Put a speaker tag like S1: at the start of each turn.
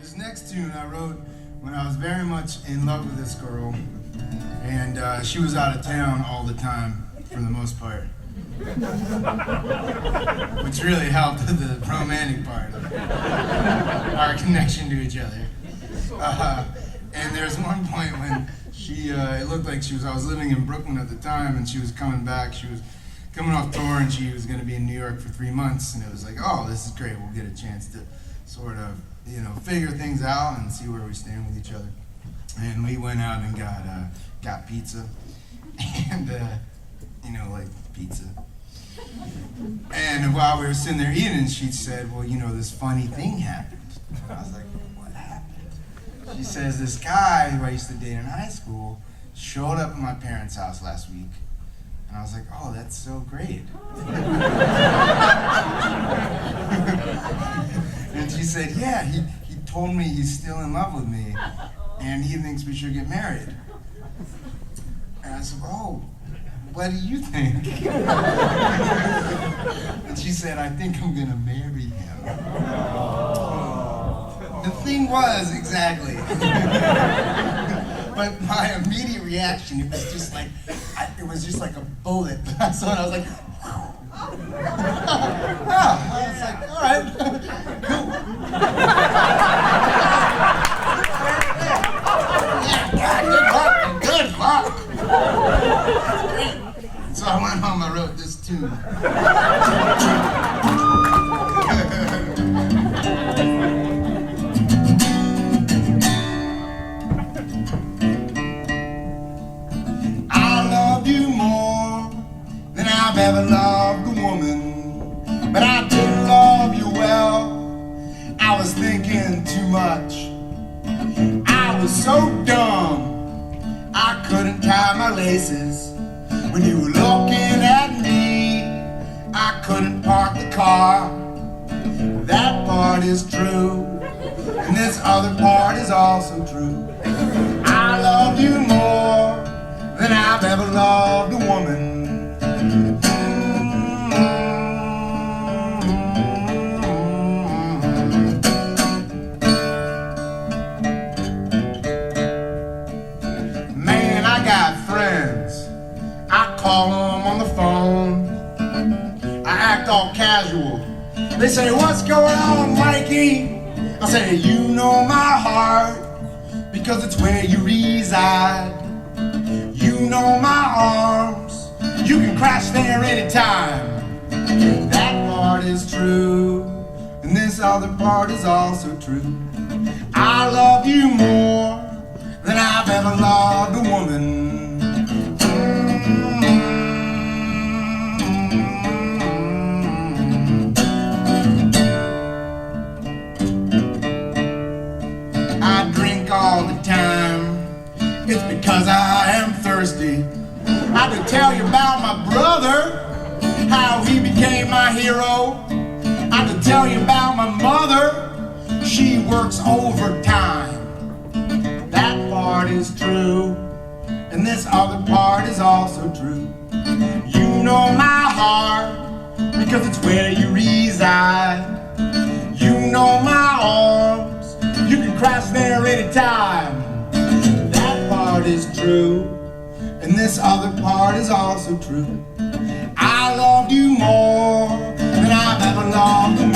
S1: This next tune I wrote when I was very much in love with this girl, and she was out of town all the time, for the most part, which really helped the romantic part of our connection to each other. And there's one point when it looked like I was living in Brooklyn at the time, and she was coming back. She was coming off tour, and she was going to be in New York for 3 months, and it was like, oh, this is great. We'll get a chance to sort of, figure things out and see where we stand with each other. And we went out and got pizza, and like pizza. And while we were sitting there eating, she said, well, this funny thing happened. And I was like, what happened? She says, this guy who I used to date in high school showed up at my parents' house last week. And I was like, oh, that's so great. And she said, yeah, he told me he's still in love with me, and he thinks we should get married. And I said, oh, what do you think? And she said, I think I'm gonna marry him. The thing was, exactly. But my immediate reaction, it was just like a bullet. So I was like, I was like, all right, cool. Yeah, good luck. Great. So I went home, I wrote this tune. I've ever loved a woman, but I didn't love you well. I was thinking too much. I was so dumb, I couldn't tie my laces. When you were looking at me, I couldn't park the car. That part is true, and this other part is also true. I love you more than I've ever loved a woman. Man, I got friends. I call them on the phone. I act all casual. They say, what's going on, Mikey? I say, you know my heart, because it's where you reside. You know my arms, you can crash there anytime. That part is true, and this other part is also true. I love you more than I've ever loved a woman. I drink all the time, it's because I am thirsty. I could tell you about my brother, how he became my hero. I could tell you about my mother, she works overtime. That part is true, and this other part is also true. You know my heart, because it's where you reside. You know my arms, you can crash there anytime. That part is true, and this other part is also true. I loved you more than I've ever loved a